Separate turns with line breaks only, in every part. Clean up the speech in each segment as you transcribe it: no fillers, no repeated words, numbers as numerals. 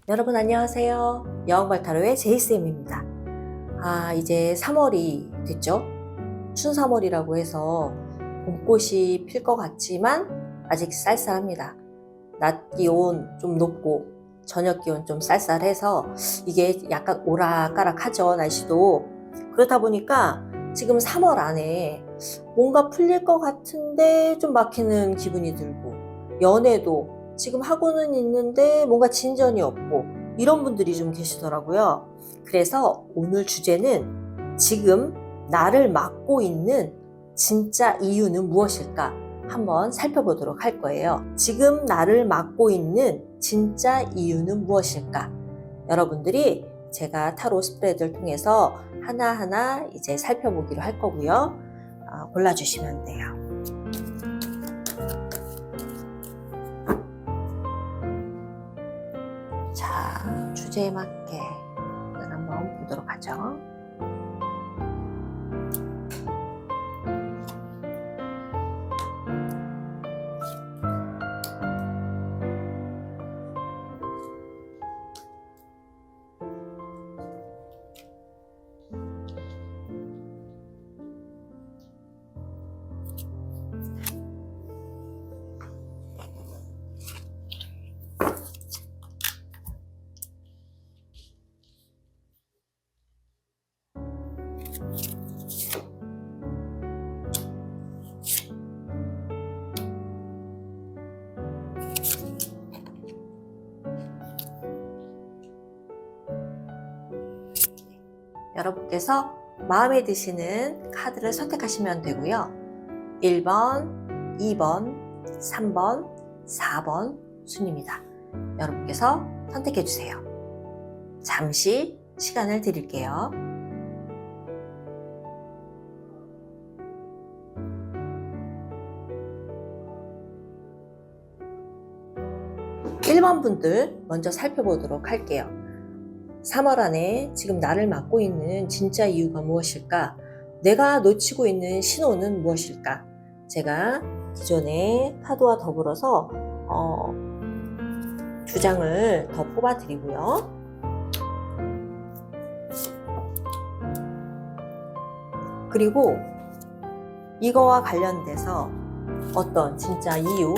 여러분 안녕하세요. 여왕발타로의 제이쌤입니다. 이제 3월이 됐죠? 춘3월이라고 해서 봄꽃이 필 것 같지만 아직 쌀쌀합니다. 낮 기온 좀 높고 저녁 기온 좀 쌀쌀해서 이게 약간 오락가락하죠, 날씨도. 그렇다 보니까 지금 3월 안에 뭔가 풀릴 것 같은데 좀 막히는 기분이 들고, 연애도 지금 하고는 있는데 뭔가 진전이 없고, 이런 분들이 좀 계시더라고요. 그래서 오늘 주제는 지금 나를 막고 있는 진짜 이유는 무엇일까 한번 살펴보도록 할 거예요. 지금 나를 막고 있는 진짜 이유는 무엇일까? 여러분들이 제가 타로 스프레드를 통해서 하나하나 이제 살펴보기로 할 거고요. 골라주시면 돼요. 자, 주제에 맞게 한번 보도록 하죠. 여러분께서 마음에 드시는 카드를 선택하시면 되고요. 1번, 2번, 3번, 4번 순입니다. 여러분께서 선택해 주세요. 잠시 시간을 드릴게요. (1번) 분들 먼저 살펴보도록 할게요. 3월 안에 지금 나를 막고 있는 진짜 이유가 무엇일까? 내가 놓치고 있는 신호는 무엇일까? 제가 기존의 카드와 더불어서 두 장을 더 뽑아 드리고요. 그리고 이거와 관련돼서 어떤 진짜 이유,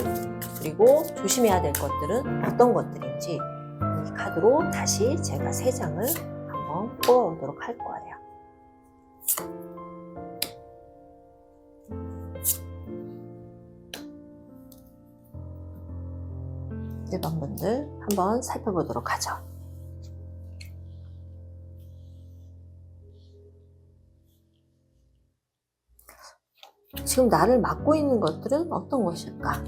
그리고 조심해야 될 것들은 어떤 것들인지 이 카드로 다시 제가 3장을 한번 뽑아보도록 할 거예요. 1번 분들 한번 살펴보도록 하죠. 지금 나를 막고 있는 것들은 어떤 것일까?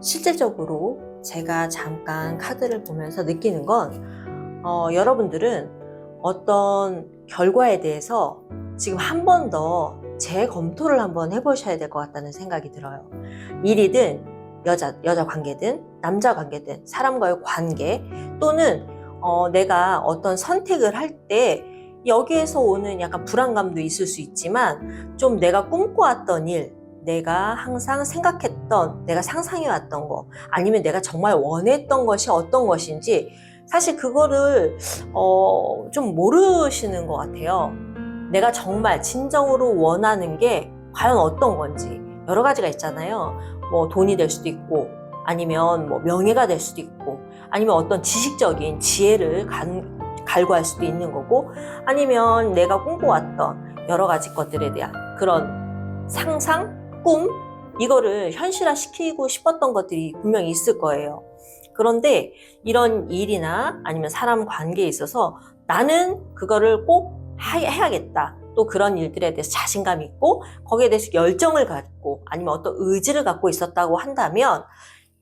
실질적으로 제가 잠깐 카드를 보면서 느끼는 건 여러분들은 어떤 결과에 대해서 지금 한 번 더 재검토를 한번 해보셔야 될 것 같다는 생각이 들어요. 일이든 여자 관계든 남자 관계든 사람과의 관계, 또는 내가 어떤 선택을 할 때 여기에서 오는 약간 불안감도 있을 수 있지만, 좀 내가 꿈꿔왔던 일, 내가 항상 생각했던, 내가 상상해왔던 거, 아니면 내가 정말 원했던 것이 어떤 것인지 사실 그거를 좀 모르시는 것 같아요. 내가 정말 진정으로 원하는 게 과연 어떤 건지. 여러 가지가 있잖아요. 뭐 돈이 될 수도 있고, 아니면 뭐 명예가 될 수도 있고, 아니면 어떤 지식적인 지혜를 갈구할 수도 있는 거고, 아니면 내가 꿈꿔왔던 여러 가지 것들에 대한 그런 상상, 꿈, 이거를 현실화시키고 싶었던 것들이 분명히 있을 거예요. 그런데 이런 일이나 아니면 사람 관계에 있어서 나는 그거를 꼭 해야겠다, 또 그런 일들에 대해서 자신감 있고 거기에 대해서 열정을 갖고 아니면 어떤 의지를 갖고 있었다고 한다면,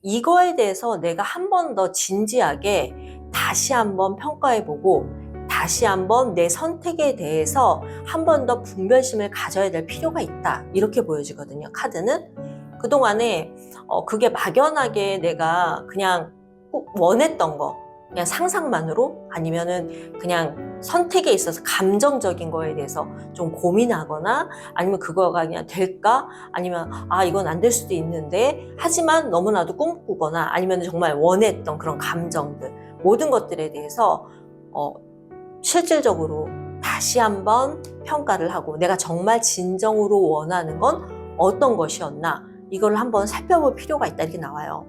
이거에 대해서 내가 한 번 더 진지하게 다시 한번 평가해보고 다시 한번 내 선택에 대해서 한 번 더 분별심을 가져야 될 필요가 있다, 이렇게 보여지거든요. 카드는 그동안에 그게 막연하게 내가 그냥 꼭 원했던 거, 그냥 상상만으로, 아니면은 그냥 선택에 있어서 감정적인 거에 대해서 좀 고민하거나 아니면 그거가 그냥 될까? 아니면 이건 안 될 수도 있는데 하지만 너무나도 꿈꾸거나 아니면 정말 원했던 그런 감정들 모든 것들에 대해서 실질적으로 다시 한번 평가를 하고 내가 정말 진정으로 원하는 건 어떤 것이었나 이걸 한번 살펴볼 필요가 있다 이렇게 나와요.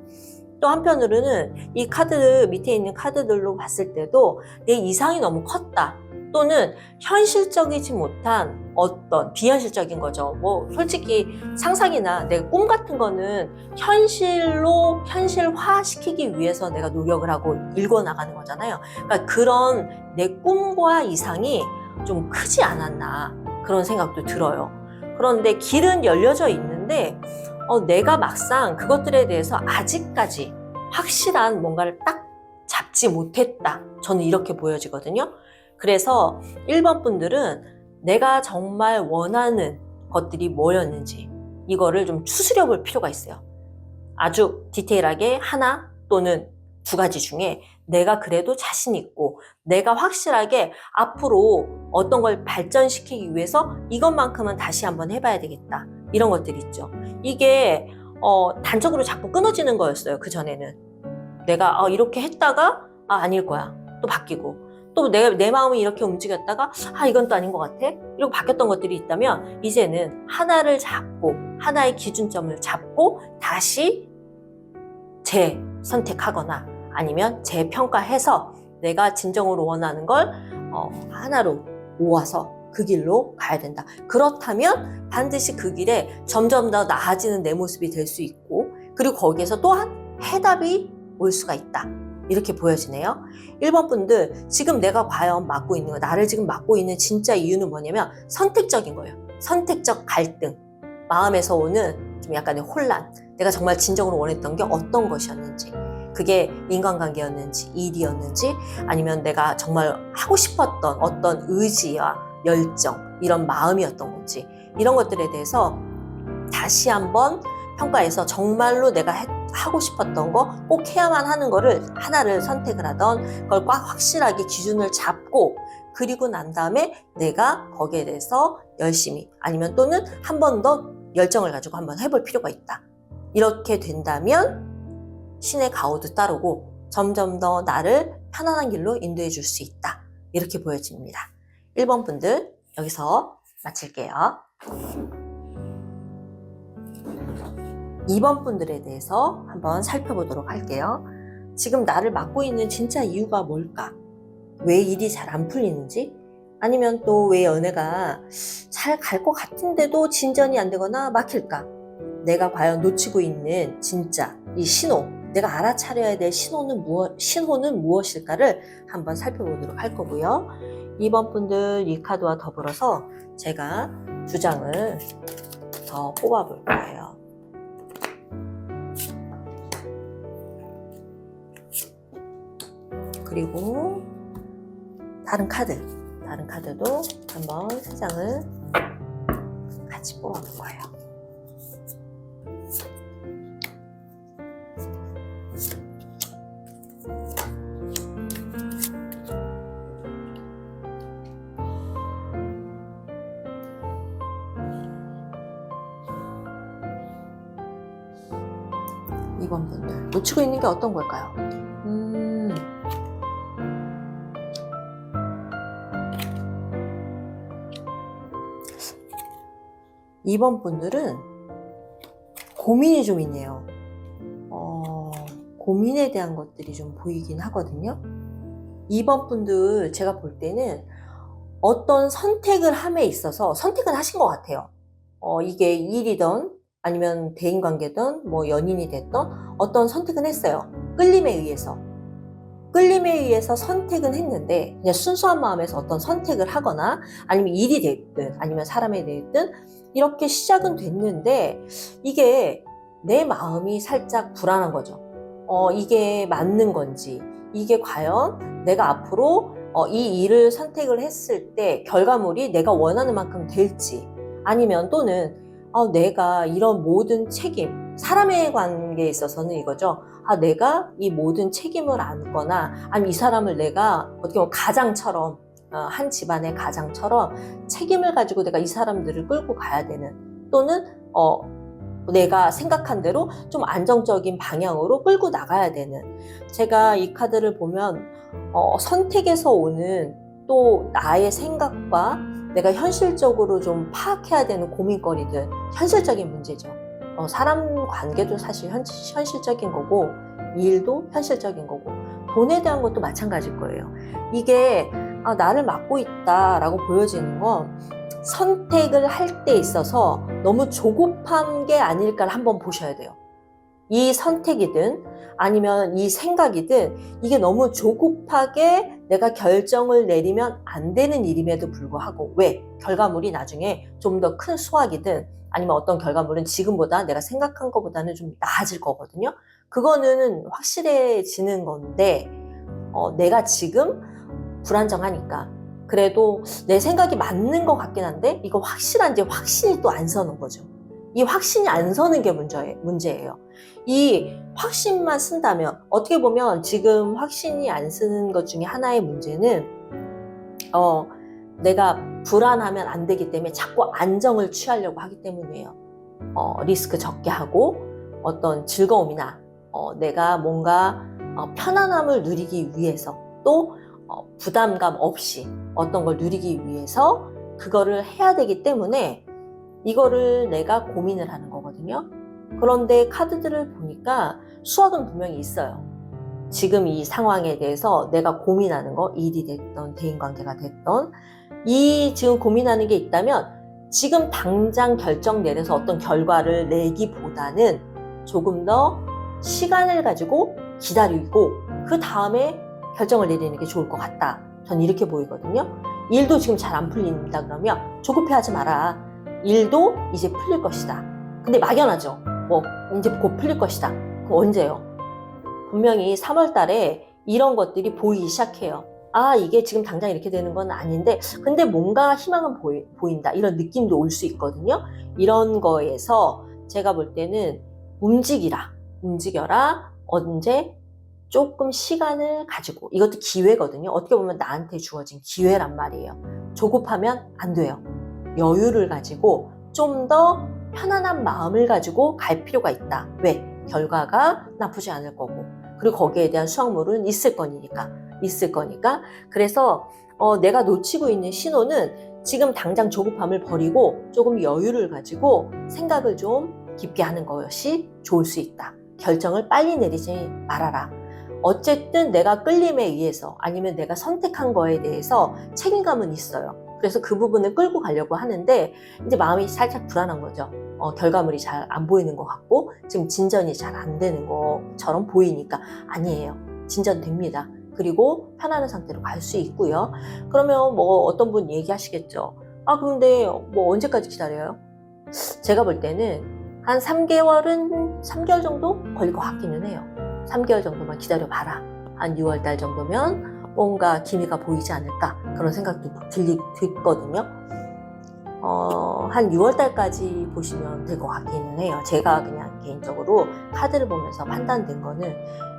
또 한편으로는 이 카드 밑에 있는 카드들로 봤을 때도 내 이상이 너무 컸다 또는 현실적이지 못한 어떤 비현실적인 거죠. 뭐 솔직히 상상이나 내 꿈 같은 거는 현실화 시키기 위해서 내가 노력을 하고 일궈 나가는 거잖아요. 그러니까 그런 내 꿈과 이상이 좀 크지 않았나 그런 생각도 들어요. 그런데 길은 열려져 있는데 내가 막상 그것들에 대해서 아직까지 확실한 뭔가를 딱 잡지 못했다. 저는 이렇게 보여지거든요. 그래서 1번 분들은 내가 정말 원하는 것들이 뭐였는지 이거를 좀 추스려 볼 필요가 있어요. 아주 디테일하게 하나 또는 두 가지 중에 내가 그래도 자신 있고 내가 확실하게 앞으로 어떤 걸 발전시키기 위해서 이것만큼은 다시 한번 해봐야 되겠다. 이런 것들이 있죠. 이게 단적으로 자꾸 끊어지는 거였어요. 그전에는 내가 이렇게 했다가 아닐 거야. 또 바뀌고 또 내 마음이 이렇게 움직였다가 이건 또 아닌 것 같아. 이러고 바뀌었던 것들이 있다면 이제는 하나를 잡고 하나의 기준점을 잡고 다시 재선택하거나 아니면 재평가해서 내가 진정으로 원하는 걸 하나로 모아서 그 길로 가야 된다. 그렇다면 반드시 그 길에 점점 더 나아지는 내 모습이 될 수 있고 그리고 거기에서 또한 해답이 올 수가 있다. 이렇게 보여지네요. 1번 분들 지금 내가 과연 맡고 있는 거 나를 지금 맡고 있는 진짜 이유는 뭐냐면 선택적인 거예요. 선택적 갈등 마음에서 오는 좀 약간의 혼란 내가 정말 진정으로 원했던 게 어떤 것이었는지 그게 인간관계였는지 일이었는지 아니면 내가 정말 하고 싶었던 어떤 의지와 열정 이런 마음이었던 건지 이런 것들에 대해서 다시 한번 평가해서 정말로 내가 하고 싶었던 거 꼭 해야만 하는 거를 하나를 선택을 하던 그걸 꽉 확실하게 기준을 잡고 그리고 난 다음에 내가 거기에 대해서 열심히 아니면 또는 한 번 더 열정을 가지고 한번 해볼 필요가 있다. 이렇게 된다면 신의 가호도 따르고 점점 더 나를 편안한 길로 인도해 줄 수 있다. 이렇게 보여집니다. 1번 분들 여기서 마칠게요. 2번 분들에 대해서 한번 살펴보도록 할게요. 지금 나를 맡고 있는 진짜 이유가 뭘까? 왜 일이 잘 안 풀리는지? 아니면 또 왜 연애가 잘 갈 것 같은데도 진전이 안 되거나 막힐까? 내가 과연 놓치고 있는 진짜 이 신호, 내가 알아차려야 될 신호는 무엇일까를 한번 살펴보도록 할 거고요. 2번 분들 이 카드와 더불어서 제가 두 장을 더 뽑아볼 거예요. 그리고 다른 카드도 한번 세 장을 같이 뽑아볼 거예요. 이번 분들 놓치고 있는 게 어떤 걸까요? 2번 분들은 고민이 좀 있네요. 고민에 대한 것들이 좀 보이긴 하거든요. 2번 분들 제가 볼 때는 어떤 선택을 함에 있어서 선택은 하신 것 같아요. 이게 일이든 아니면 대인관계든 뭐 연인이 됐던 어떤 선택은 했어요. 끌림에 의해서 선택은 했는데 그냥 순수한 마음에서 어떤 선택을 하거나 아니면 일이 됐든 아니면 사람에 대했든 이렇게 시작은 됐는데 이게 내 마음이 살짝 불안한 거죠. 이게 맞는 건지 이게 과연 내가 앞으로 이 일을 선택을 했을 때 결과물이 내가 원하는 만큼 될지 아니면 또는 내가 이런 모든 책임 사람의 관계에 있어서는 이거죠. 내가 이 모든 책임을 안거나 아니면 이 사람을 내가 어떻게 보면 가장처럼 한 집안의 가장처럼 책임을 가지고 내가 이 사람들을 끌고 가야 되는, 또는 내가 생각한 대로 좀 안정적인 방향으로 끌고 나가야 되는, 제가 이 카드를 보면 선택에서 오는 또 나의 생각과 내가 현실적으로 좀 파악해야 되는 고민거리들, 현실적인 문제죠. 사람 관계도 사실 현실적인 거고, 일도 현실적인 거고, 돈에 대한 것도 마찬가지일 거예요. 이게 나를 맡고 있다라고 보여지는 건 선택을 할 때 있어서 너무 조급한 게 아닐까를 한번 보셔야 돼요. 이 선택이든 아니면 이 생각이든 이게 너무 조급하게 내가 결정을 내리면 안 되는 일임에도 불구하고, 왜? 결과물이 나중에 좀 더 큰 수확이든 아니면 어떤 결과물은 지금보다 내가 생각한 것보다는 좀 나아질 거거든요. 그거는 확실해지는 건데, 내가 지금 불안정하니까 그래도 내 생각이 맞는 것 같긴 한데 이거 확실한지 확신이 또 안 서는 거죠. 이 확신이 안 서는 게 문제예요. 이 확신만 쓴다면, 어떻게 보면 지금 확신이 안 쓰는 것 중에 하나의 문제는 내가 불안하면 안 되기 때문에 자꾸 안정을 취하려고 하기 때문이에요. 리스크 적게 하고 어떤 즐거움이나 내가 뭔가 편안함을 누리기 위해서, 또 부담감 없이 어떤 걸 누리기 위해서 그거를 해야 되기 때문에 이거를 내가 고민을 하는 거거든요. 그런데 카드들을 보니까 수확은 분명히 있어요. 지금 이 상황에 대해서 내가 고민하는 거, 일이 됐던 대인관계가 됐던, 이 지금 고민하는 게 있다면 지금 당장 결정 내려서 어떤 결과를 내기보다는 조금 더 시간을 가지고 기다리고 그 다음에 결정을 내리는 게 좋을 것 같다. 전 이렇게 보이거든요. 일도 지금 잘 안 풀린다 그러면 조급해하지 마라. 일도 이제 풀릴 것이다. 근데 막연하죠. 이제 곧 풀릴 것이다. 그럼 언제요? 분명히 3월 달에 이런 것들이 보이기 시작해요. 이게 지금 당장 이렇게 되는 건 아닌데 근데 뭔가 희망은 보인다. 이런 느낌도 올 수 있거든요. 이런 거에서 제가 볼 때는 움직여라. 언제? 조금 시간을 가지고, 이것도 기회거든요. 어떻게 보면 나한테 주어진 기회란 말이에요. 조급하면 안 돼요. 여유를 가지고 좀 더 편안한 마음을 가지고 갈 필요가 있다. 왜? 결과가 나쁘지 않을 거고, 그리고 거기에 대한 수확물은 있을 거니까. 그래서 내가 놓치고 있는 신호는 지금 당장 조급함을 버리고 조금 여유를 가지고 생각을 좀 깊게 하는 것이 좋을 수 있다. 결정을 빨리 내리지 말아라. 어쨌든 내가 끌림에 의해서 아니면 내가 선택한 거에 대해서 책임감은 있어요. 그래서 그 부분을 끌고 가려고 하는데 이제 마음이 살짝 불안한 거죠. 결과물이 잘 안 보이는 것 같고 지금 진전이 잘 안 되는 것처럼 보이니까. 아니에요. 진전됩니다. 그리고 편안한 상태로 갈 수 있고요. 그러면 어떤 분 얘기하시겠죠. 근데 언제까지 기다려요? 제가 볼 때는 한 3개월 정도 걸릴 것 같기는 해요. 3개월 정도만 기다려봐라. 한 6월 달 정도면 뭔가 기미가 보이지 않을까, 그런 생각도 들거든요. 한 6월 달까지 보시면 될 것 같기는 해요. 제가 그냥 개인적으로 카드를 보면서 판단된 거는,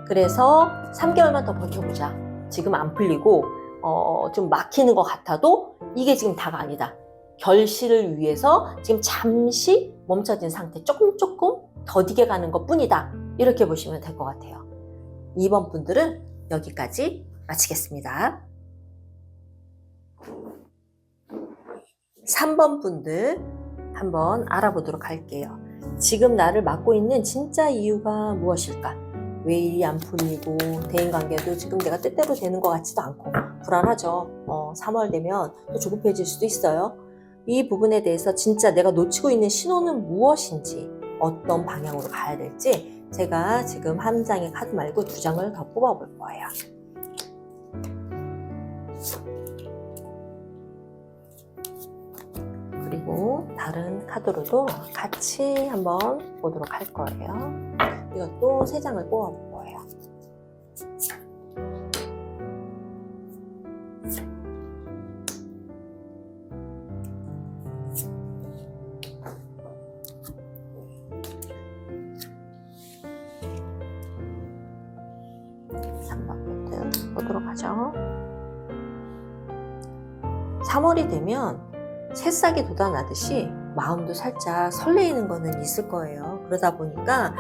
그래서 3개월만 더 버텨보자. 지금 안 풀리고 좀 막히는 것 같아도 이게 지금 다가 아니다. 결실을 위해서 지금 잠시 멈춰진 상태, 조금 더디게 가는 것 뿐이다. 이렇게 보시면 될 것 같아요. 2번 분들은 여기까지 마치겠습니다. 3번 분들 한번 알아보도록 할게요. 지금 나를 맡고 있는 진짜 이유가 무엇일까? 왜 일이 안 풀리고 대인관계도 지금 내가 뜻대로 되는 것 같지도 않고 불안하죠. 3월 되면 또 조급해질 수도 있어요. 이 부분에 대해서 진짜 내가 놓치고 있는 신호는 무엇인지, 어떤 방향으로 가야 될지 제가 지금 한 장의 카드 말고 2장을 더 뽑아볼 거예요. 그리고 다른 카드로도 같이 한번 보도록 할 거예요. 이것도 3장을 뽑아볼 거예요. 보도록 하죠. 3월이 되면 새싹이 돋아나듯이 마음도 살짝 설레이는 거는 있을 거예요. 그러다 보니까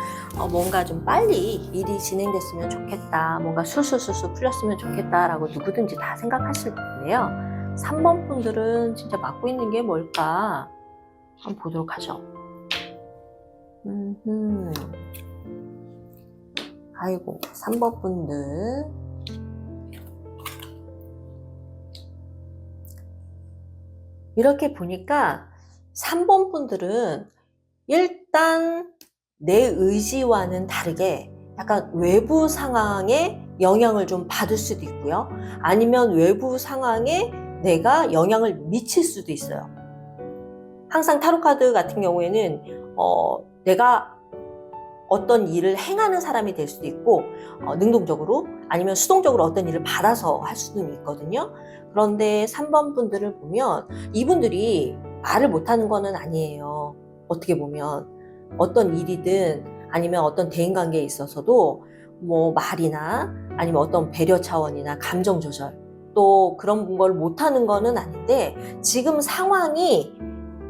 뭔가 좀 빨리 일이 진행됐으면 좋겠다, 뭔가 술술술술 풀렸으면 좋겠다라고 누구든지 다 생각하실 텐데요. 3번 분들은 진짜 맡고 있는 게 뭘까 한번 보도록 하죠. 아이고, 3번 분들. 이렇게 보니까 3번 분들은 일단 내 의지와는 다르게 약간 외부 상황에 영향을 좀 받을 수도 있고요. 아니면 외부 상황에 내가 영향을 미칠 수도 있어요. 항상 타로카드 같은 경우에는 내가 어떤 일을 행하는 사람이 될 수도 있고 능동적으로 아니면 수동적으로 어떤 일을 받아서 할 수도 있거든요. 그런데 3번 분들을 보면 이분들이 말을 못하는 거는 아니에요. 어떻게 보면 어떤 일이든 아니면 어떤 대인관계에 있어서도 뭐 말이나 아니면 어떤 배려 차원이나 감정 조절 또 그런 걸 못하는 거는 아닌데 지금 상황이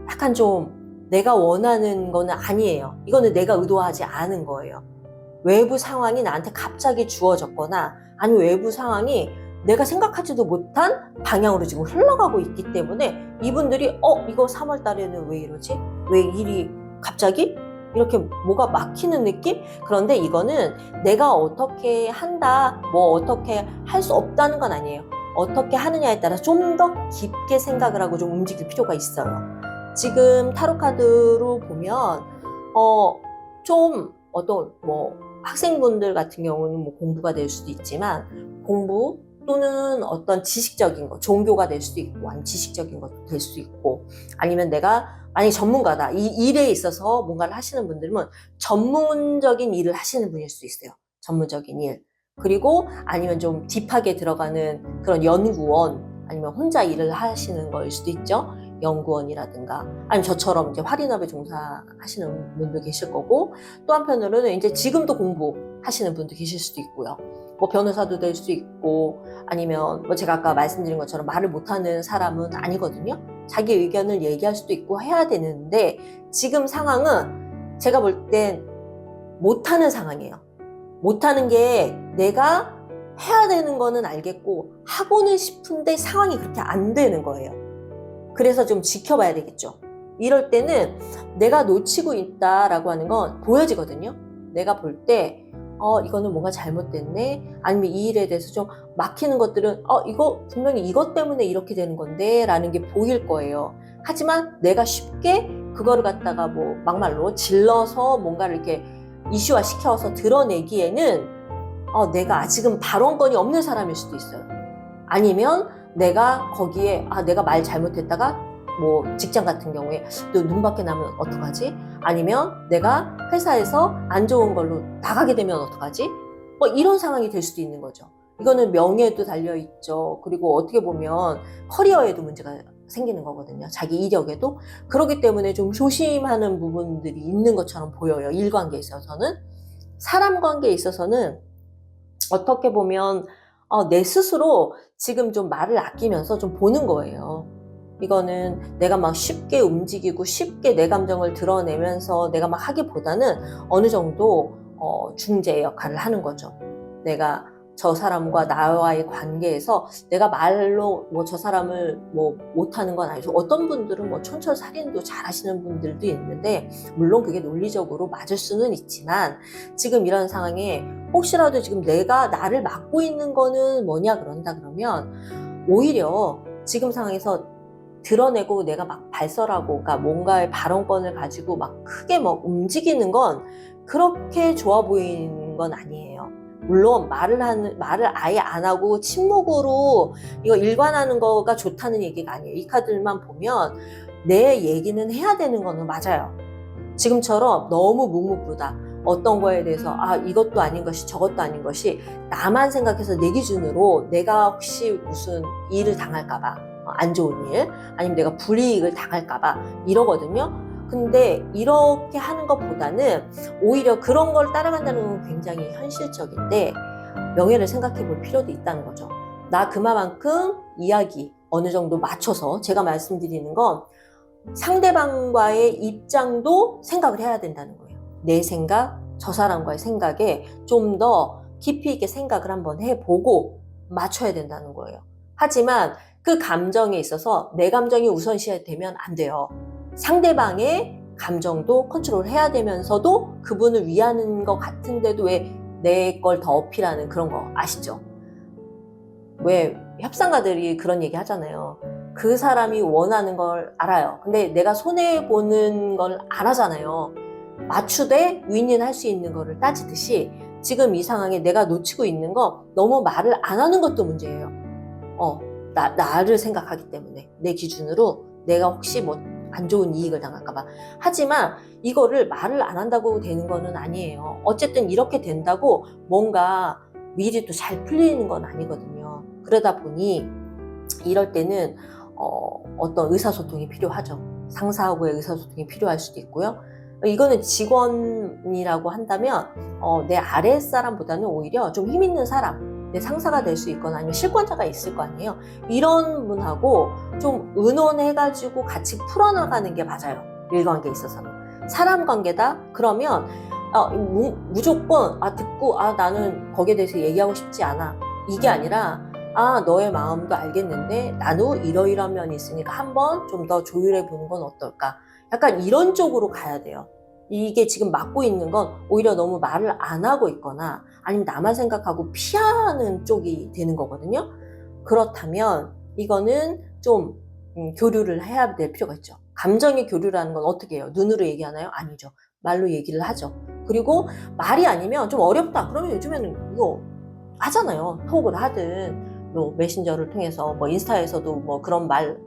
약간 좀 내가 원하는 거는 아니에요. 이거는 내가 의도하지 않은 거예요. 외부 상황이 나한테 갑자기 주어졌거나 아니면 외부 상황이 내가 생각하지도 못한 방향으로 지금 흘러가고 있기 때문에 이분들이 이거 3월 달에는 왜 이러지? 왜 일이 갑자기 이렇게 뭐가 막히는 느낌? 그런데 이거는 내가 어떻게 한다, 뭐 어떻게 할 수 없다는 건 아니에요. 어떻게 하느냐에 따라 좀 더 깊게 생각을 하고 좀 움직일 필요가 있어요. 지금 타로카드로 보면 좀 어떤 뭐 학생분들 같은 경우는 뭐 공부가 될 수도 있지만 공부 또는 어떤 지식적인 거, 종교가 될 수도 있고 아니면 지식적인 것도 될 수도 있고 아니면 내가 만약에 전문가다, 이 일에 있어서 뭔가를 하시는 분들은 전문적인 일을 하시는 분일 수도 있어요. 전문적인 일. 그리고 아니면 좀 딥하게 들어가는 그런 연구원 아니면 혼자 일을 하시는 거일 수도 있죠. 연구원이라든가 아니면 저처럼 이제 활인업에 종사하시는 분도 계실 거고 또 한편으로는 이제 지금도 공부하시는 분도 계실 수도 있고요. 뭐 변호사도 될 수 있고 아니면 뭐 제가 아까 말씀드린 것처럼 말을 못하는 사람은 아니거든요. 자기 의견을 얘기할 수도 있고 해야 되는데 지금 상황은 제가 볼 땐 못하는 상황이에요. 못하는 게 내가 해야 되는 거는 알겠고 하고는 싶은데 상황이 그렇게 안 되는 거예요. 그래서 좀 지켜봐야 되겠죠. 이럴 때는 내가 놓치고 있다라고 하는 건 보여지거든요. 내가 볼 때 이거는 뭔가 잘못됐네 아니면 이 일에 대해서 좀 막히는 것들은 이거 분명히 이것 때문에 이렇게 되는 건데 라는 게 보일 거예요. 하지만 내가 쉽게 그거를 갖다가 뭐 막말로 질러서 뭔가를 이렇게 이슈화 시켜서 드러내기에는 내가 아직은 발언권이 없는 사람일 수도 있어요. 아니면 내가 거기에 내가 말 잘못했다가 뭐 직장 같은 경우에 또 눈밖에 나면 어떡하지? 아니면 내가 회사에서 안 좋은 걸로 나가게 되면 어떡하지? 뭐 이런 상황이 될 수도 있는 거죠. 이거는 명예에도 달려있죠. 그리고 어떻게 보면 커리어에도 문제가 생기는 거거든요. 자기 이력에도. 그렇기 때문에 좀 조심하는 부분들이 있는 것처럼 보여요. 일관계에 있어서는. 사람 관계에 있어서는 어떻게 보면 내 스스로 지금 좀 말을 아끼면서 좀 보는 거예요. 이거는 내가 막 쉽게 움직이고 쉽게 내 감정을 드러내면서 내가 막 하기보다는 어느 정도 중재 역할을 하는 거죠. 내가 저 사람과 나와의 관계에서 내가 말로 뭐 저 사람을 뭐 못하는 건 아니죠. 어떤 분들은 뭐 촌철살인도 잘하시는 분들도 있는데 물론 그게 논리적으로 맞을 수는 있지만 지금 이런 상황에 혹시라도 지금 내가 나를 막고 있는 거는 뭐냐 그러면 오히려 지금 상황에서 드러내고 내가 막 발설하고 그러니까 뭔가의 발언권을 가지고 막 크게 막 움직이는 건 그렇게 좋아 보이는 건 아니에요. 물론 말을 아예 안 하고 침묵으로 이거 일관하는 거가 좋다는 얘기가 아니에요. 이 카드만 보면 내 얘기는 해야 되는 거는 맞아요. 지금처럼 너무 묵묵부다. 어떤 거에 대해서 이것도 아닌 것이 저것도 아닌 것이 나만 생각해서 내 기준으로 내가 혹시 무슨 일을 당할까봐 안 좋은 일 아니면 내가 불이익을 당할까봐 이러거든요. 근데 이렇게 하는 것보다는 오히려 그런 걸 따라간다는 건 굉장히 현실적인데 명예를 생각해 볼 필요도 있다는 거죠. 나 그만큼 이야기 어느 정도 맞춰서 제가 말씀드리는 건 상대방과의 입장도 생각을 해야 된다는 거예요. 내 생각, 저 사람과의 생각에 좀 더 깊이 있게 생각을 한번 해보고 맞춰야 된다는 거예요. 하지만 그 감정에 있어서 내 감정이 우선시해야 되면 안 돼요. 상대방의 감정도 컨트롤해야 되면서도 그분을 위하는 것 같은데도 왜 내 걸 더 어필하는 그런 거 아시죠? 왜 협상가들이 그런 얘기 하잖아요. 그 사람이 원하는 걸 알아요. 근데 내가 손해보는 걸 안 하잖아요. 맞추되 윈윈할 수 있는 거를 따지듯이 지금 이 상황에 내가 놓치고 있는 거 너무 말을 안 하는 것도 문제예요. 나를 생각하기 때문에 내 기준으로 내가 혹시 뭐 안 좋은 이익을 당할까봐. 하지만 이거를 말을 안 한다고 되는 거는 아니에요. 어쨌든 이렇게 된다고 뭔가 미리 또 잘 풀리는 건 아니거든요. 그러다 보니 이럴 때는 어떤 의사소통이 필요하죠. 상사하고의 의사소통이 필요할 수도 있고요. 이거는 직원이라고 한다면 내 아랫사람보다는 오히려 좀 힘 있는 사람, 내 상사가 될 수 있거나 아니면 실권자가 있을 거 아니에요. 이런 분하고 좀 의논해가지고 같이 풀어나가는 게 맞아요. 일관계에 있어서는. 사람 관계다? 그러면 무조건 듣고 나는 거기에 대해서 얘기하고 싶지 않아. 이게 아니라 너의 마음도 알겠는데 나도 이러이러한 면이 있으니까 한번 좀 더 조율해 보는 건 어떨까? 약간 이런 쪽으로 가야 돼요. 이게 지금 맡고 있는 건 오히려 너무 말을 안 하고 있거나 아니면 나만 생각하고 피하는 쪽이 되는 거거든요. 그렇다면 이거는 좀 교류를 해야 될 필요가 있죠. 감정의 교류라는 건 어떻게 해요? 눈으로 얘기하나요? 아니죠. 말로 얘기를 하죠. 그리고 말이 아니면 좀 어렵다. 그러면 요즘에는 이거 하잖아요. 톡을 하든 뭐 메신저를 통해서 뭐 인스타에서도 뭐 그런 말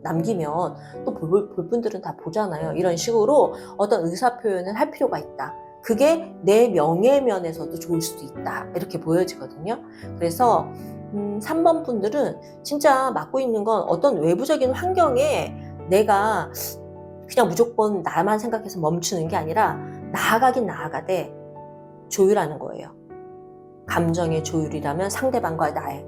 남기면 또 볼 분들은 다 보잖아요. 이런 식으로 어떤 의사표현을 할 필요가 있다. 그게 내 명예면에서도 좋을 수도 있다. 이렇게 보여지거든요. 그래서 3번 분들은 진짜 맡고 있는 건 어떤 외부적인 환경에 내가 그냥 무조건 나만 생각해서 멈추는 게 아니라 나아가긴 나아가되 조율하는 거예요. 감정의 조율이라면 상대방과 나의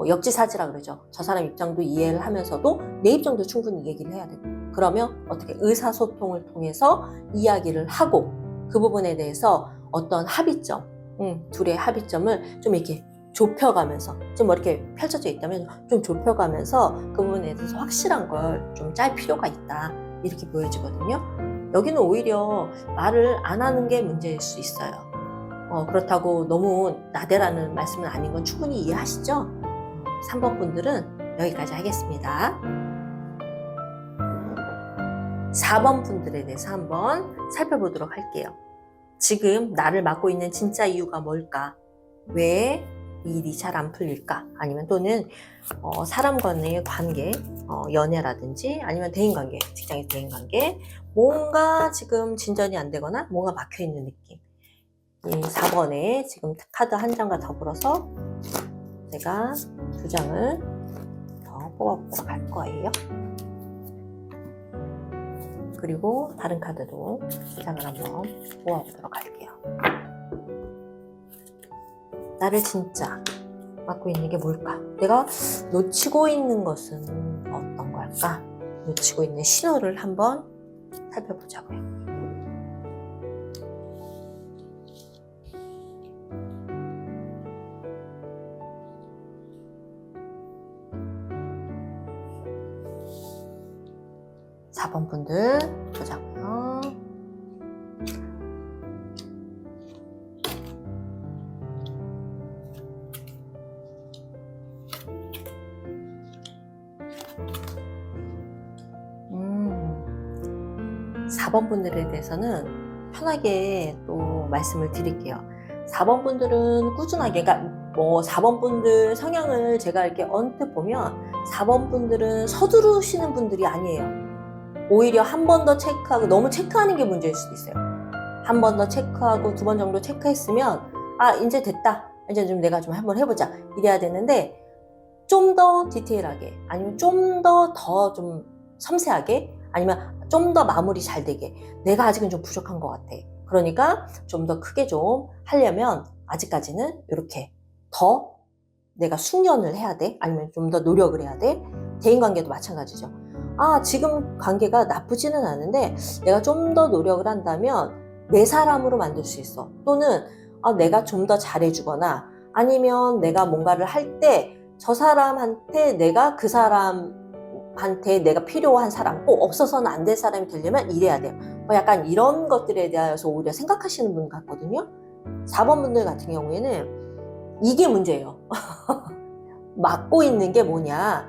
역지사지라 그러죠. 저 사람 입장도 이해를 하면서도 내 입장도 충분히 얘기를 해야 되고 그러면 어떻게 의사소통을 통해서 이야기를 하고 그 부분에 대해서 어떤 합의점, 둘의 합의점을 좀 이렇게 좁혀가면서 좀 이렇게 펼쳐져 있다면 좀 좁혀가면서 그 부분에 대해서 확실한 걸 좀 짤 필요가 있다. 이렇게 보여지거든요. 여기는 오히려 말을 안 하는 게 문제일 수 있어요. 그렇다고 너무 나대라는 말씀은 아닌 건 충분히 이해하시죠? 3번 분들은 여기까지 하겠습니다. 4번 분들에 대해서 한번 살펴보도록 할게요. 지금 나를 맡고 있는 진짜 이유가 뭘까? 왜 일이 잘 안 풀릴까? 아니면 또는 사람 간의 관계, 연애라든지 아니면 대인관계, 직장에서 대인관계 뭔가 지금 진전이 안 되거나 뭔가 막혀있는 느낌. 이 4번에 지금 카드 한 장과 더불어서 제가 2장을 더 뽑아보도록 할 거예요. 그리고 다른 카드도 2장을 한번 뽑아보도록 할게요. 나를 진짜 맡고 있는 게 뭘까? 내가 놓치고 있는 것은 어떤 걸까? 놓치고 있는 신호를 한번 살펴보자고요. 사 번 분들 보자고요. 음, 4번 분들에 대해서는 편하게 또 말씀을 드릴게요. 4번 분들은 꾸준하게, 그러니까 4번 분들 성향을 제가 이렇게 언뜻 보면 4번 분들은 서두르시는 분들이 아니에요. 오히려 한 번 더 체크하고 너무 체크하는 게 문제일 수도 있어요. 한 번 더 체크하고 2번 정도 체크했으면 이제 됐다. 이제 좀 내가 좀 한번 해보자. 이래야 되는데 좀 더 디테일하게 아니면 좀 더 좀 섬세하게 아니면 좀 더 마무리 잘 되게 내가 아직은 좀 부족한 것 같아. 그러니까 좀 더 크게 좀 하려면 아직까지는 이렇게 더 내가 숙련을 해야 돼. 아니면 좀 더 노력을 해야 돼. 대인관계도 마찬가지죠. 아, 지금 관계가 나쁘지는 않은데 내가 좀 더 노력을 한다면 내 사람으로 만들 수 있어. 또는 내가 좀 더 잘해주거나 아니면 내가 뭔가를 할 때 저 사람한테 내가 그 사람한테 내가 필요한 사람, 꼭 없어서는 안 될 사람이 되려면 이래야 돼요. 약간 이런 것들에 대해서 오히려 생각하시는 분 같거든요. 4번 분들 같은 경우에는 이게 문제예요. 막고 있는 게 뭐냐.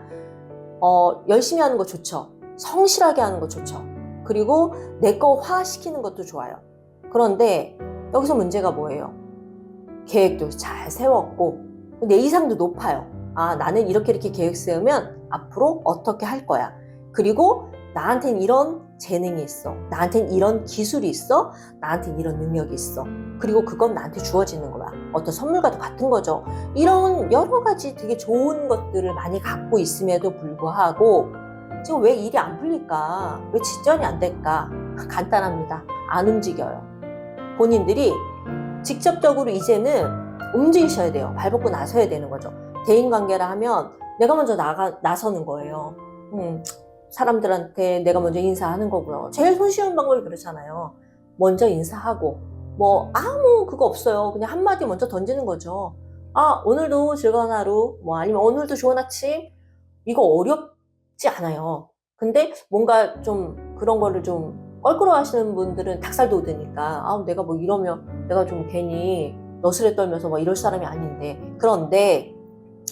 열심히 하는 거 좋죠. 성실하게 하는 거 좋죠. 그리고 내 거 화시키는 것도 좋아요. 그런데 여기서 문제가 뭐예요? 계획도 잘 세웠고 내 이상도 높아요. 아, 나는 이렇게 계획 세우면 앞으로 어떻게 할 거야. 그리고 나한텐 이런 재능이 있어. 나한텐 이런 기술이 있어. 나한텐 이런 능력이 있어. 그리고 그건 나한테 주어지는 거야. 어떤 선물과도 같은 거죠. 이런 여러 가지 되게 좋은 것들을 많이 갖고 있음에도 불구하고 지금 왜 일이 안 풀릴까? 왜 진전이 안 될까? 간단합니다. 안 움직여요. 본인들이 직접적으로 이제는 움직이셔야 돼요. 발벗고 나서야 되는 거죠. 대인관계라 하면 내가 먼저 나서는 거예요. 사람들한테 내가 먼저 인사하는 거고요. 제일 손쉬운 방법이 그렇잖아요. 먼저 인사하고 아무 그거 없어요. 그냥 한마디 먼저 던지는 거죠. 아, 오늘도 즐거운 하루, 아니면 오늘도 좋은 아침. 이거 어렵지 않아요. 근데 뭔가 좀 그런 거를 좀 껄끄러워 하시는 분들은 닭살 돋으니까 내가 이러면 내가 좀 괜히 너스레 떨면서 이럴 사람이 아닌데. 그런데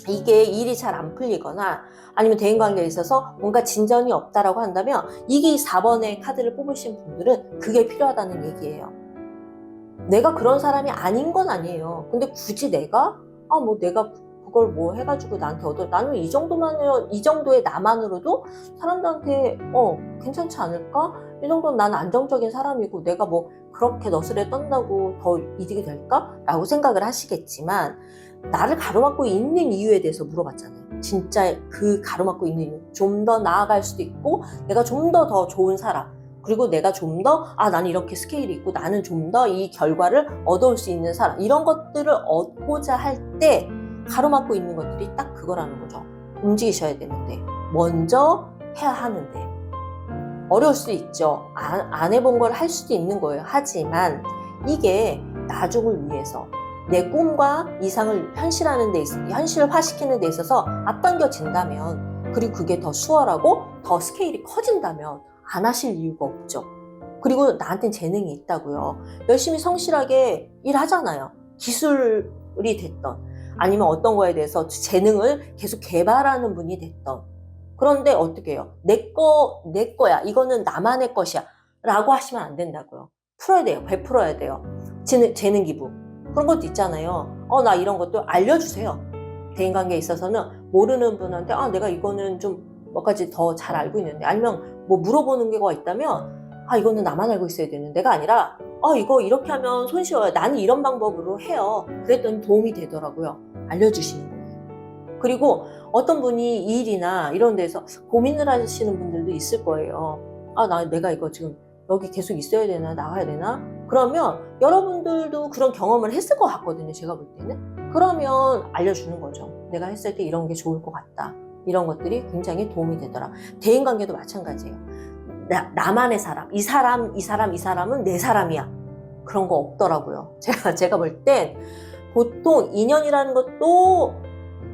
이게 일이 잘 안 풀리거나 아니면 대인관계에 있어서 뭔가 진전이 없다라고 한다면 이게 4번의 카드를 뽑으신 분들은 그게 필요하다는 얘기예요. 내가 그런 사람이 아닌 건 아니에요. 근데 굳이 내가 내가 그걸 해가지고 나한테 나는 이 정도의 나만으로도 사람들한테 괜찮지 않을까? 이 정도는 나는 안정적인 사람이고 내가 그렇게 너스레 떤다고 더 이득이 될까? 라고 생각을 하시겠지만 나를 가로막고 있는 이유에 대해서 물어봤잖아요. 진짜 그 가로막고 있는 이유. 좀 더 나아갈 수도 있고 내가 좀 더 좋은 사람, 그리고 내가 좀 더 나는 이렇게 스케일이 있고 나는 좀 더 이 결과를 얻어올 수 있는 사람, 이런 것들을 얻고자 할 때 가로막고 있는 것들이 딱 그거라는 거죠. 움직이셔야 되는데 먼저 해야 하는데 어려울 수도 있죠. 안 해본 걸 할 수도 있는 거예요. 하지만 이게 나중을 위해서 내 꿈과 이상을 현실화시키는 데 있어서 앞당겨진다면, 그리고 그게 더 수월하고 더 스케일이 커진다면 안 하실 이유가 없죠. 그리고 나한테는 재능이 있다고요. 열심히 성실하게 일하잖아요. 기술이 됐던 아니면 어떤 거에 대해서 재능을 계속 개발하는 분이 됐던. 그런데 어떻게 해요? 내 거야. 이거는 나만의 것이야. 라고 하시면 안 된다고요. 풀어야 돼요. 베풀어야 돼요. 재능 기부. 그런 것도 있잖아요. 나 이런 것도 알려주세요. 대인관계에 있어서는 모르는 분한테 내가 이거는 좀 몇 가지 더 잘 알고 있는데, 아니면 물어보는 게가 있다면 이거는 나만 알고 있어야 되는 데가 아니라 이거 이렇게 하면 손쉬워요. 나는 이런 방법으로 해요. 그랬더니 도움이 되더라고요. 알려주시는 거예요. 그리고 어떤 분이 일이나 이런 데서 고민을 하시는 분들도 있을 거예요. 내가 이거 지금 여기 계속 있어야 되나 나가야 되나? 그러면 여러분들도 그런 경험을 했을 것 같거든요. 제가 볼 때는. 그러면 알려주는 거죠. 내가 했을 때 이런 게 좋을 것 같다. 이런 것들이 굉장히 도움이 되더라. 대인관계도 마찬가지예요. 나만의 사람, 이 사람은 내 사람이야. 그런 거 없더라고요. 제가 볼 땐 보통 인연이라는 것도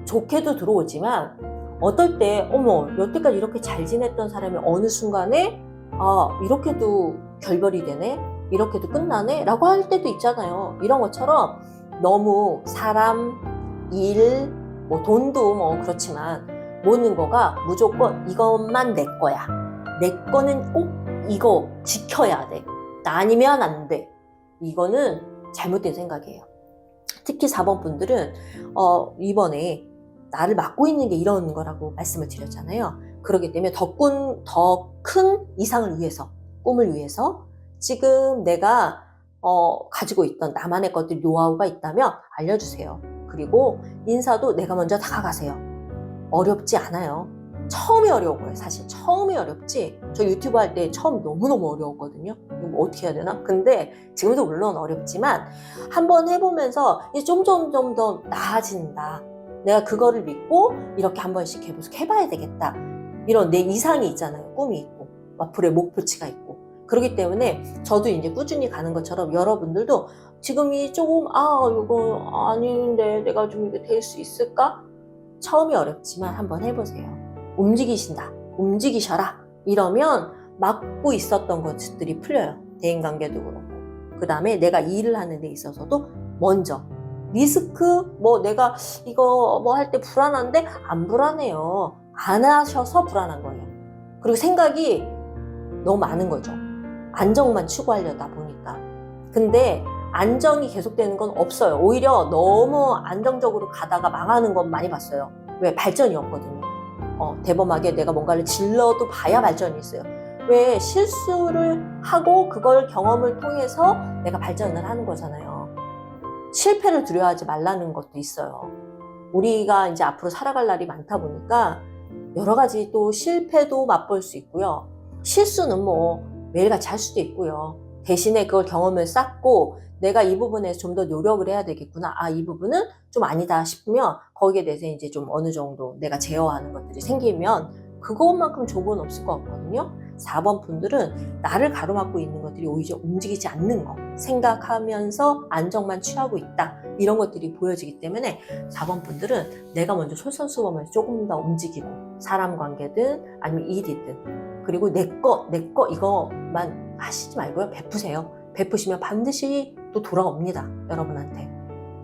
좋게도 들어오지만 어떨 때 여태까지 이렇게 잘 지냈던 사람이 어느 순간에 이렇게도 결별이 되네? 이렇게도 끝나네? 라고 할 때도 있잖아요. 이런 것처럼 너무 사람, 일, 돈도 그렇지만 모든 거가 무조건 이것만 내 거야. 내 거는 꼭 이거 지켜야 돼. 나 아니면 안 돼. 이거는 잘못된 생각이에요. 특히 4번 분들은 이번에 나를 막고 있는 게 이런 거라고 말씀을 드렸잖아요. 그렇기 때문에 더 큰 이상을 위해서, 꿈을 위해서 지금 내가 가지고 있던 나만의 것들, 노하우가 있다면 알려주세요. 그리고 인사도 내가 먼저 다가가세요. 어렵지 않아요. 처음이 어려워요. 사실 처음이 어렵지. 저 유튜브 할 때 처음 너무너무 어려웠거든요. 어떻게 해야 되나? 근데 지금도 물론 어렵지만 한번 해보면서 이제 점점 더 나아진다. 내가 그거를 믿고 이렇게 한 번씩 계속 해봐야 되겠다. 이런 내 이상이 있잖아요. 꿈이 있고 앞으로의 목표치가 있고. 그렇기 때문에 저도 이제 꾸준히 가는 것처럼 여러분들도 지금이 조금 이거 아닌데 내가 좀 이게 될 수 있을까? 처음이 어렵지만 한번 해보세요. 움직이셔라. 이러면 막고 있었던 것들이 풀려요. 대인관계도 그렇고. 그 다음에 내가 일을 하는 데 있어서도 먼저 리스크 내가 이거 할 때 불안한데 안 불안해요. 안 하셔서 불안한 거예요. 그리고 생각이 너무 많은 거죠. 안정만 추구하려다 보니까. 근데 안정이 계속되는 건 없어요. 오히려 너무 안정적으로 가다가 망하는 건 많이 봤어요. 왜? 발전이 없거든요. 대범하게 내가 뭔가를 질러도 봐야 발전이 있어요. 왜? 실수를 하고 그걸 경험을 통해서 내가 발전을 하는 거잖아요. 실패를 두려워하지 말라는 것도 있어요. 우리가 이제 앞으로 살아갈 날이 많다 보니까 여러 가지 또 실패도 맛볼 수 있고요. 실수는 매일같이 할 수도 있고요. 대신에 그걸 경험을 쌓고 내가 이 부분에서 좀 더 노력을 해야 되겠구나. 이 부분은 좀 아니다 싶으면 거기에 대해서 이제 좀 어느 정도 내가 제어하는 것들이 생기면 그것만큼 좁은 없을 것 같거든요. 4번 분들은 나를 가로막고 있는 것들이 오히려 움직이지 않는 거, 생각하면서 안정만 취하고 있다. 이런 것들이 보여지기 때문에 4번 분들은 내가 먼저 솔선수범해서 조금 더 움직이고 사람 관계든 아니면 일이든 그리고 내 거 이거만 하시지 말고요. 베푸세요. 베푸시면 반드시 또 돌아옵니다. 여러분한테.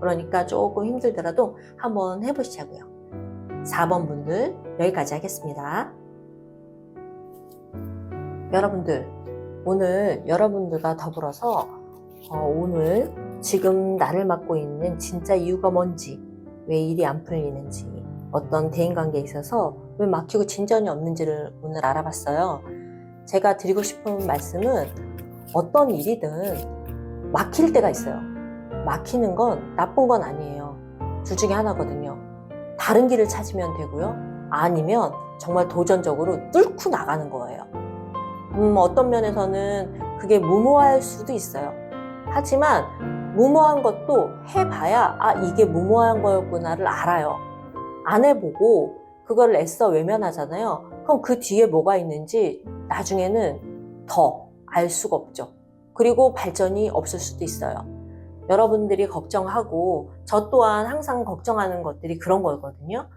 그러니까 조금 힘들더라도 한번 해보시자고요. 4번 분들 여기까지 하겠습니다. 여러분들 오늘 여러분들과 더불어서 오늘 지금 나를 맡고 있는 진짜 이유가 뭔지, 왜 일이 안 풀리는지, 어떤 대인관계에 있어서 왜 막히고 진전이 없는지를 오늘 알아봤어요. 제가 드리고 싶은 말씀은 어떤 일이든 막힐 때가 있어요. 막히는 건 나쁜 건 아니에요. 둘 중에 하나거든요. 다른 길을 찾으면 되고요. 아니면 정말 도전적으로 뚫고 나가는 거예요. 어떤 면에서는 그게 무모할 수도 있어요. 하지만 무모한 것도 해봐야 이게 무모한 거였구나를 알아요. 안 해보고 그걸 애써 외면하잖아요. 그럼 그 뒤에 뭐가 있는지 나중에는 더 알 수가 없죠. 그리고 발전이 없을 수도 있어요. 여러분들이 걱정하고 저 또한 항상 걱정하는 것들이 그런 거거든요.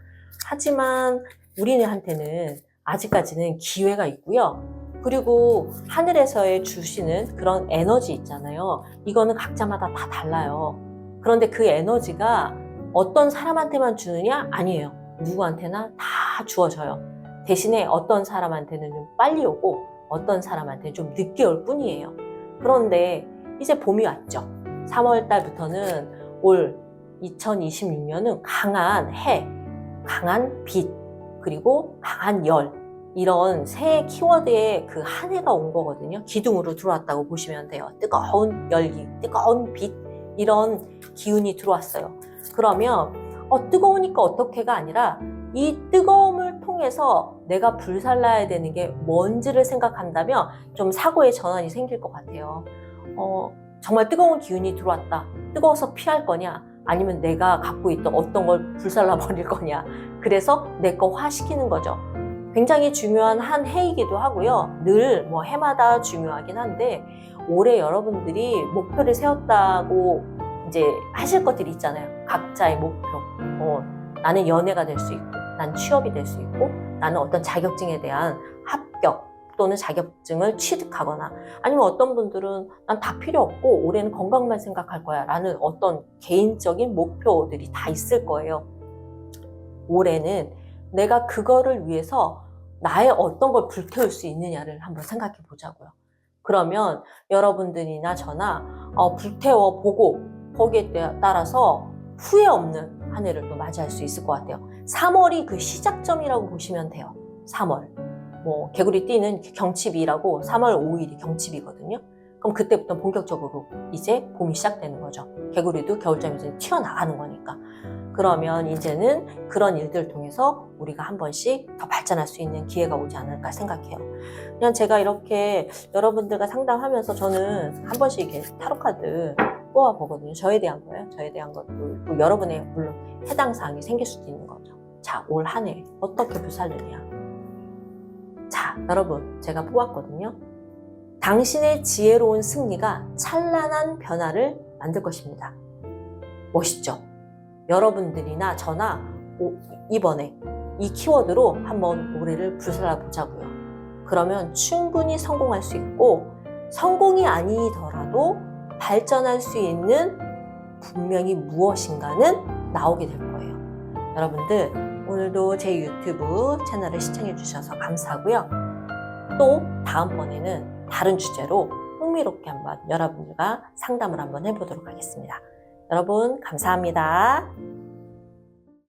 하지만 우리한테는 아직까지는 기회가 있고요. 그리고 하늘에서의 주시는 그런 에너지 있잖아요. 이거는 각자마다 다 달라요. 그런데 그 에너지가 어떤 사람한테만 주느냐? 아니에요. 누구한테나 다 주어져요. 대신에 어떤 사람한테는 좀 빨리 오고 어떤 사람한테는 좀 늦게 올 뿐이에요. 그런데 이제 봄이 왔죠. 3월 달부터는 올 2026년은 강한 해, 강한 빛, 그리고 강한 열, 이런 새 키워드의 그 한 해가 온 거거든요. 기둥으로 들어왔다고 보시면 돼요. 뜨거운 열기, 뜨거운 빛, 이런 기운이 들어왔어요. 그러면 뜨거우니까 어떻게가 아니라 이 뜨거움을 통해서 내가 불살라야 되는 게 뭔지를 생각한다면 좀 사고의 전환이 생길 것 같아요. 정말 뜨거운 기운이 들어왔다. 뜨거워서 피할 거냐? 아니면 내가 갖고 있던 어떤 걸 불살라 버릴 거냐? 그래서 내 거 화시키는 거죠. 굉장히 중요한 한 해이기도 하고요. 늘 해마다 중요하긴 한데 올해 여러분들이 목표를 세웠다고 이제 하실 것들이 있잖아요. 각자의 목표. 나는 연애가 될 수 있고, 난 취업이 될 수 있고, 나는 어떤 자격증에 대한 합격 또는 자격증을 취득하거나, 아니면 어떤 분들은 난 다 필요 없고 올해는 건강만 생각할 거야 라는 어떤 개인적인 목표들이 다 있을 거예요. 올해는 내가 그거를 위해서 나의 어떤 걸 불태울 수 있느냐를 한번 생각해 보자고요. 그러면 여러분들이나 저나 불태워 보고 거기에 따라서 후회 없는 한 해를 또 맞이할 수 있을 것 같아요. 3월이 그 시작점이라고 보시면 돼요. 3월. 개구리 띠는 경칩이라고 3월 5일이 경칩이거든요. 그럼 그때부터 본격적으로 이제 봄이 시작되는 거죠. 개구리도 겨울잠에서 튀어나가는 거니까. 그러면 이제는 그런 일들을 통해서 우리가 한 번씩 더 발전할 수 있는 기회가 오지 않을까 생각해요. 그냥 제가 이렇게 여러분들과 상담하면서 저는 한 번씩 이렇게 타로카드 뽑아보거든요. 저에 대한 거예요. 저에 대한 것도 있고 여러분의 물론 해당 사항이 생길 수도 있는 거죠. 자, 올 한 해 어떻게 불살르냐. 자, 여러분, 제가 뽑았거든요. 당신의 지혜로운 승리가 찬란한 변화를 만들 것입니다. 멋있죠? 여러분들이나 저나 이번에 이 키워드로 한번 올해를 불살라 보자고요. 그러면 충분히 성공할 수 있고, 성공이 아니더라도 발전할 수 있는 분명히 무엇인가는 나오게 될 거예요. 여러분들, 오늘도 제 유튜브 채널을 시청해 주셔서 감사하고요. 또 다음번에는 다른 주제로 흥미롭게 한번 여러분들과 상담을 한번 해보도록 하겠습니다. 여러분, 감사합니다.